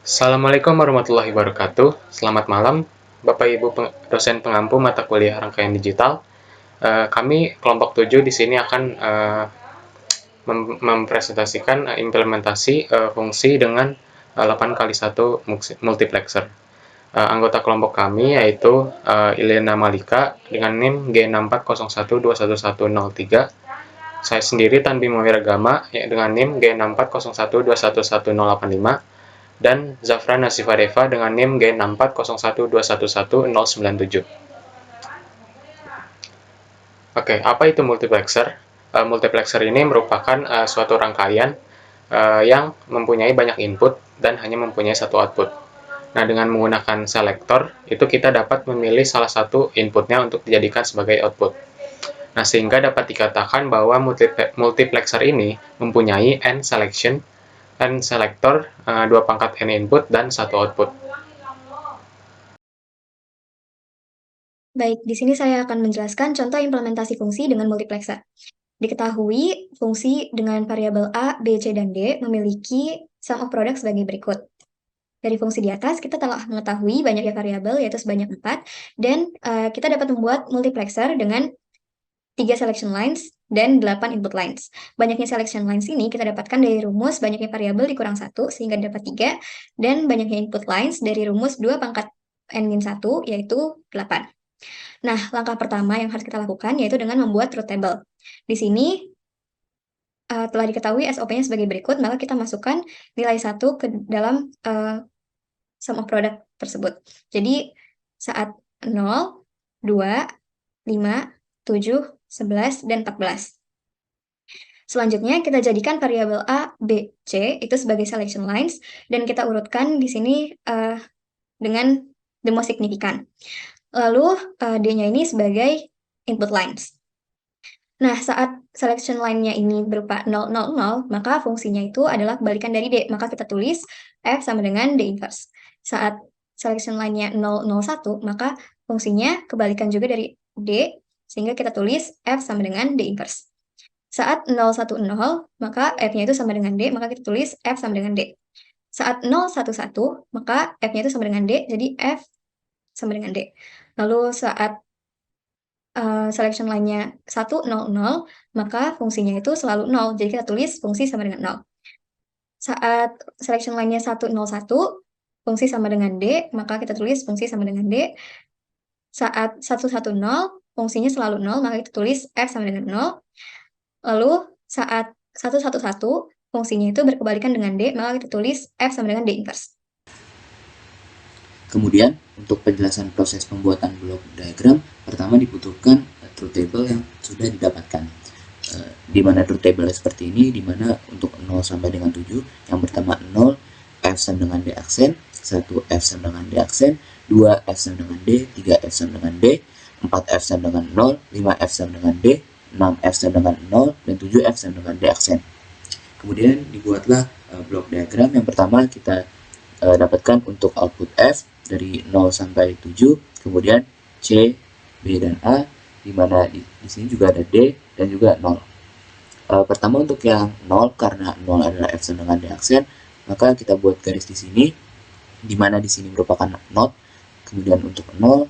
Assalamualaikum warahmatullahi wabarakatuh. Selamat malam, Bapak Ibu dosen pengampu mata kuliah rangkaian digital. Kami kelompok 7 di sini akan mempresentasikan implementasi fungsi dengan 8 kali 1 multiplexer. Anggota kelompok kami yaitu Ilena Malika dengan NIM G6401211003. Saya sendiri Tanbi Mawiragama dengan NIM G6401211085 dan Zafra Nasifareva dengan NIM G6401211097. Oke, apa itu multiplexer? Multiplexer ini merupakan suatu rangkaian yang mempunyai banyak input dan hanya mempunyai satu output. Nah, dengan menggunakan selektor, itu kita dapat memilih salah satu inputnya untuk dijadikan sebagai output. Nah, sehingga dapat dikatakan bahwa multiplexer ini mempunyai n selection, n selector, 2 pangkat n input, dan 1 output. Baik, di sini saya akan menjelaskan contoh implementasi fungsi dengan multiplexer. Diketahui, fungsi dengan variabel A, B, C, dan D memiliki sum of product sebagai berikut. Dari fungsi di atas, kita telah mengetahui banyaknya variabel, yaitu sebanyak 4, dan kita dapat membuat multiplexer dengan 3 selection lines dan 8 input lines. Banyaknya selection lines ini kita dapatkan dari rumus banyaknya variabel dikurang 1, sehingga dapat 3, dan banyaknya input lines dari rumus 2 pangkat n-1, yaitu 8. Nah, langkah pertama yang harus kita lakukan yaitu dengan membuat truth table. Di sini telah diketahui SOP-nya sebagai berikut, maka kita masukkan nilai 1 ke dalam sum of product tersebut. Jadi saat 0, 2, 5, 7, 11, dan 14. Selanjutnya kita jadikan variabel A, B, C itu sebagai selection lines, dan kita urutkan di sini dengan the most significant. Lalu D-nya ini sebagai input lines. Nah, saat selection line-nya ini berupa 0, 0, 0, maka fungsinya itu adalah kebalikan dari D. Maka kita tulis F sama dengan D inverse. Saat selection line-nya 0, 0, 1, maka fungsinya kebalikan juga dari D, sehingga kita tulis F sama dengan D inverse. Saat 0, 1, 0, maka F-nya itu sama dengan D, maka kita tulis F sama dengan D. Saat 0, 1, 1, maka F-nya itu sama dengan D, jadi F sama dengan D. Lalu saat selection line-nya 1, 0, 0, maka fungsinya itu selalu 0, jadi kita tulis fungsi sama dengan 0. Saat selection line-nya 1, 0, 1, fungsi sama dengan D, maka kita tulis fungsi sama dengan D. Saat 1, 1, 0, fungsinya selalu 0, maka kita tulis F sama dengan 0. Lalu saat 1, 1, 1, fungsinya itu berkebalikan dengan D, maka kita tulis F sama dengan D inverse. Kemudian, untuk penjelasan proses pembuatan blok diagram, pertama dibutuhkan truth table yang sudah didapatkan. Di mana truth table seperti ini, di mana untuk 0 sampai dengan 7, yang pertama 0, F sama dengan D aksen, 1 F sama dengan D aksen, 2 F sama dengan D, 3 F sama dengan D, 4 F sama dengan 0, 5 F sama dengan D, 6 F sama dengan 0, dan 7 F sama dengan D aksen. Kemudian dibuatlah blok diagram. Yang pertama kita dapatkan untuk output F dari 0 sampai 7, kemudian C, B, dan A, di mana di sini juga ada D dan juga 0. Pertama untuk yang 0, karena 0 adalah F sama dengan D aksen, maka kita buat garis di sini, di mana di sini merupakan not. Kemudian untuk 0,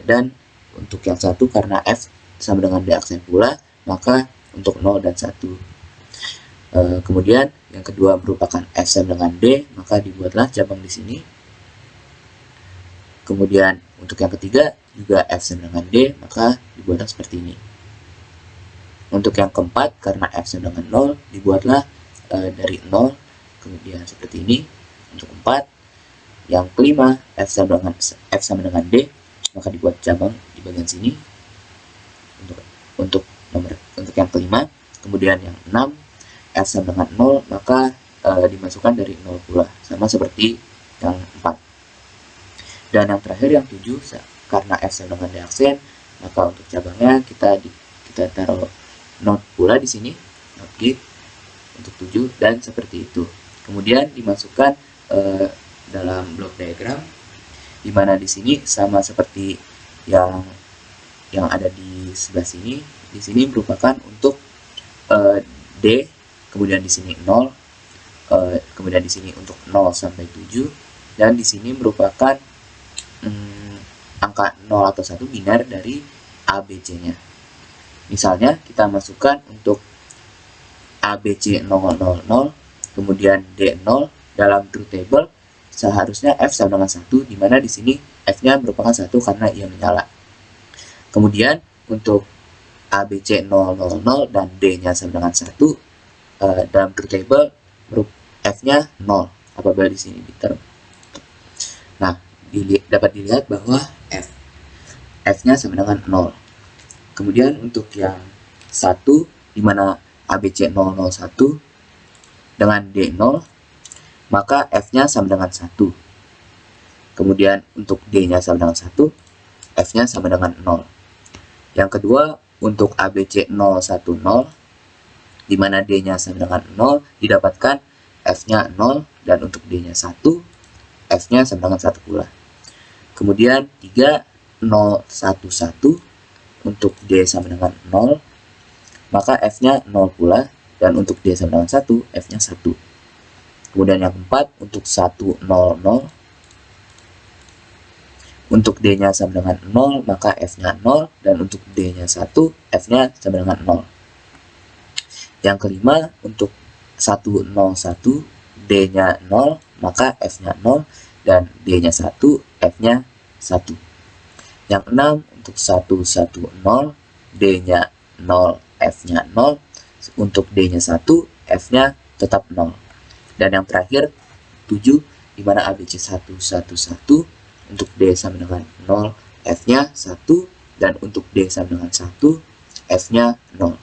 dan untuk yang 1 karena F sama dengan D aksen pula, maka untuk 0 dan 1. Kemudian yang kedua merupakan F sama dengan D, maka dibuatlah cabang di sini. Kemudian untuk yang ketiga juga F sama dengan D, maka dibuatlah seperti ini. Untuk yang keempat, karena F sama dengan 0, dibuatlah dari 0, kemudian seperti ini. Untuk 4, yang kelima F sama dengan D, maka dibuat cabang di bagian sini. Untuk yang kelima, kemudian yang 6, F sama dengan 0, maka dimasukkan dari 0 pula, sama seperti yang 4. Dan yang terakhir yang 7, karena F sama dengan D aksen, maka untuk cabangnya kita taruh not pula di sini, not gate untuk 7, dan seperti itu. Kemudian dimasukkan dalam blok diagram, di mana di sini sama seperti yang ada di sebelah sini. Di sini merupakan untuk D, kemudian di sini 0, kemudian di sini untuk 0 sampai 7, dan di sini merupakan angka 0 atau 1 biner dari ABC-nya. Misalnya kita masukkan untuk ABC 000, kemudian D0 dalam truth table seharusnya F sama dengan 1, di mana di sini F-nya merupakan 1 karena ia menyala. Kemudian untuk ABC 000 dan D-nya sama dengan 1, dalam truth table F-nya 0 apabila di sini diterm. Nah, dapat dilihat bahwa F-nya sama dengan 0. Kemudian untuk yang 1, di mana ABC 001 dengan D0, maka F-nya sama dengan 1. Kemudian untuk D-nya sama dengan 1, F-nya sama dengan 0. Yang kedua, untuk ABC 010, di mana D-nya sama dengan 0, didapatkan F-nya 0, dan untuk D-nya 1, F-nya sama dengan 1 pula. Kemudian 3, 011, untuk D sama dengan 0, maka F-nya 0 pula, dan untuk D sama dengan 1, F-nya 1. Kemudian yang keempat, untuk 100, untuk D-nya sama dengan 0, maka F-nya 0, dan untuk D-nya 1, F-nya sama dengan 0. Yang kelima, untuk 101, D-nya 0, maka F-nya 0, dan D-nya 1, F-nya 1. Yang keenam, untuk 110, D-nya 0, F-nya 0, untuk D-nya 1, F-nya tetap 0. Dan yang terakhir, 7, di mana ABC 111, untuk D sama dengan 0, F-nya 1, dan untuk D sama dengan 1, F-nya 0.